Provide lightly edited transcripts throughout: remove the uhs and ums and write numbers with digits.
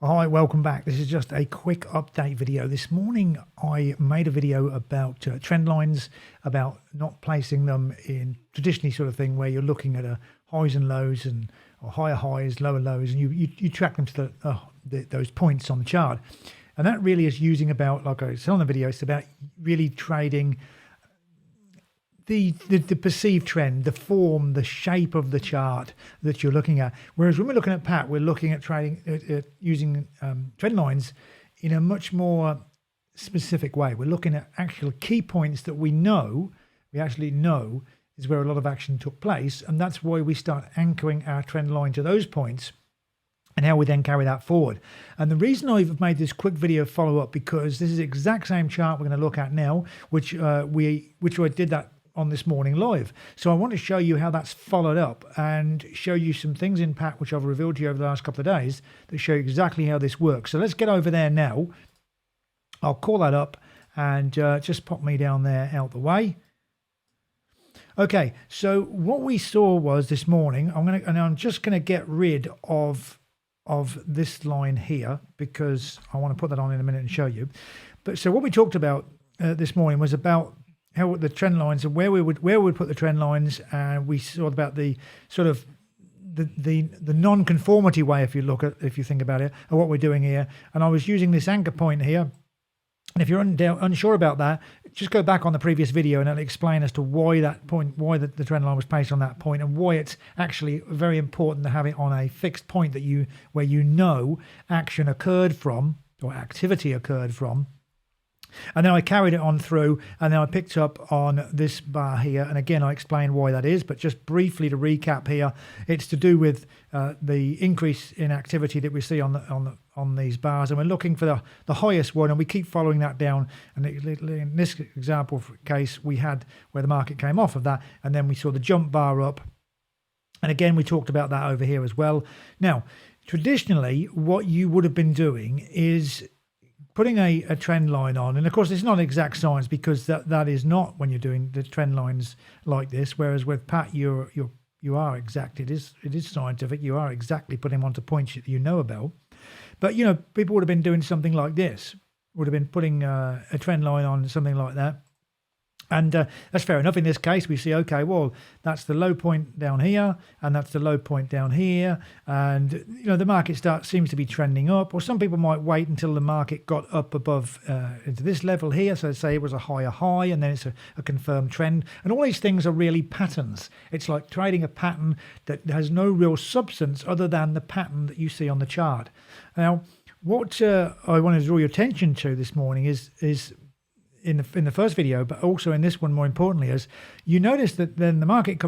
Hi, welcome back. This is just a quick update video. This morning I made a video about trend lines, about not placing them in traditionally sort of thing where you're looking at highs and lows and or higher highs, lower lows, and you track them to those points on the chart. And that really is using about, like I said on the video, it's about really trading the perceived trend, the form, the shape of the chart that you're looking at. Whereas when we're looking at Pat, we're looking at trading using trend lines in a much more specific way. We're looking at actual key points that we actually know is where a lot of action took place, and that's why we start anchoring our trend line to those points and how we then carry that forward. And the reason I've made this quick video follow up, because this is the exact same chart we're going to look at now, which I did that on this morning live. So I want to show you how that's followed up and show you some things in Pat which I've revealed to you over the last couple of days that show you exactly how this works. So let's get over there now. I'll call that up and just pop me down there out the way. Okay, so what we saw was this morning, I'm just gonna get rid of this line here because I want to put that on in a minute and show you. But so what we talked about this morning was about how the trend lines and where we would put the trend lines, and we saw about the sort of the non-conformity way, if you think about it, of what we're doing here. And I was using this anchor point here. And if you're unsure about that, just go back on the previous video and it'll explain as to why the trend line was placed on that point, and why it's actually very important to have it on a fixed point where you know action occurred from, or activity occurred from. And then I carried it on through, and then I picked up on this bar here. And again, I explained why that is, but just briefly to recap here, it's to do with the increase in activity that we see on these bars, and we're looking for the highest one, and we keep following that down. And in this example case, we had where the market came off of that, and then we saw the jump bar up. And again, we talked about that over here as well. Now, traditionally, what you would have been doing is putting a trend line on, and of course it's not exact science, because that is not when you're doing the trend lines like this. Whereas with Pat, you are exact. It is scientific. You are exactly putting them onto points that you know about. But people would have been doing something like this. Would have been putting a trend line on something like that. And that's fair enough. In this case, we see, okay, well, that's the low point down here, and that's the low point down here. And, the market seems to be trending up. Or some people might wait until the market got up above into this level here. So say it was a higher high, and then it's a confirmed trend. And all these things are really patterns. It's like trading a pattern that has no real substance other than the pattern that you see on the chart. Now, what I want to draw your attention to this morning is in the first video, but also in this one more importantly, is you notice that then the market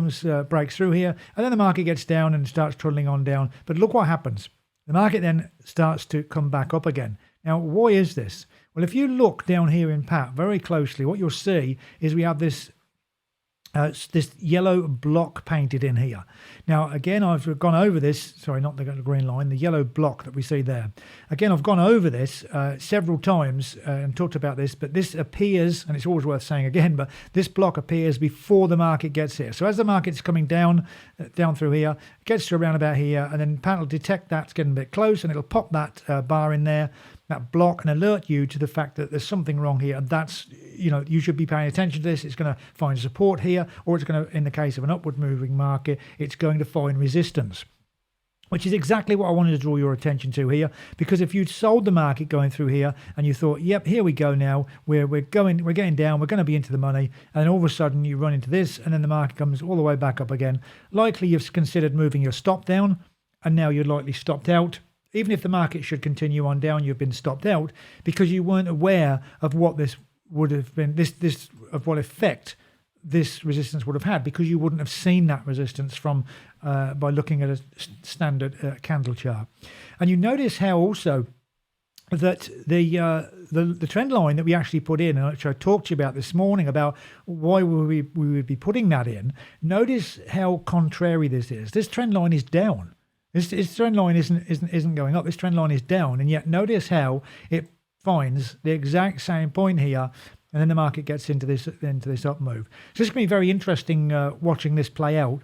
breaks through here, and then the market gets down and starts trundling on down. But look what happens. The market then starts to come back up again. Now, why is this? Well, if you look down here in Pat very closely, what you'll see is we have this yellow block painted in here. Now, again, I've gone over this. Sorry, not the green line, the yellow block that we see there. Again, I've gone over this several times and talked about this, but this appears, and it's always worth saying again, but this block appears before the market gets here. So as the market's coming down through here, it gets to around about here, and then Pat will detect that's getting a bit close, and it'll pop that bar in there, that block, and alert you to the fact that there's something wrong here. And that's, you should be paying attention to this. It's going to find support here, or it's going to, in the case of an upward moving market, it's going to find resistance, which is exactly what I wanted to draw your attention to here. Because if you'd sold the market going through here and you thought, yep, here we go now, we're getting down, we're going to be into the money, and then all of a sudden you run into this, and then the market comes all the way back up again, likely you've considered moving your stop down, and now you're likely stopped out. Even if the market should continue on down, you've been stopped out because you weren't aware of what this would have been, of what effect this resistance would have had, because you wouldn't have seen that resistance from by looking at a standard candle chart. And you notice how also that the trend line that we actually put in, and which I talked to you about this morning about why we would be putting that in. Notice how contrary this is. This trend line is down. This trend line isn't going up. This trend line is down, and yet notice how it finds the exact same point here, and then the market gets into this up move. So it's going to be very interesting watching this play out.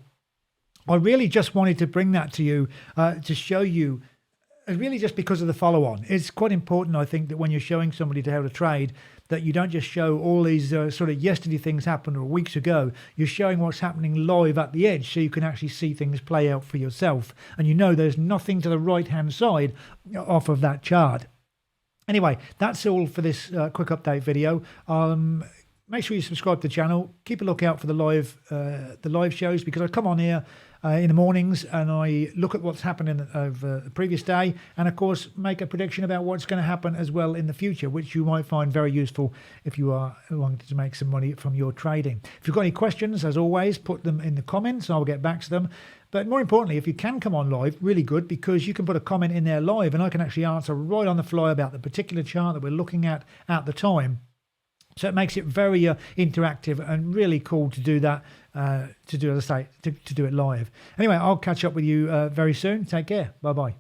I really just wanted to bring that to you to show you It's really just because of the follow-on. It's quite important, I think, that when you're showing somebody how to trade, that you don't just show all these sort of yesterday things happened or weeks ago. You're showing what's happening live at the edge, so you can actually see things play out for yourself. And you know there's nothing to the right-hand side off of that chart. Anyway, that's all for this quick update video. Make sure you subscribe to the channel. Keep a lookout for the live shows, because I come on here in the mornings and I look at what's happening over the previous day, and of course make a prediction about what's going to happen as well in the future, which you might find very useful if you are wanting to make some money from your trading. If you've got any questions, as always, put them in the comments. I'll get back to them. But more importantly, if you can come on live, really good, because you can put a comment in there live and I can actually answer right on the fly about the particular chart that we're looking at the time. So it makes it very interactive and really cool to do that, as I say, to do it live. Anyway, I'll catch up with you very soon. Take care. Bye-bye.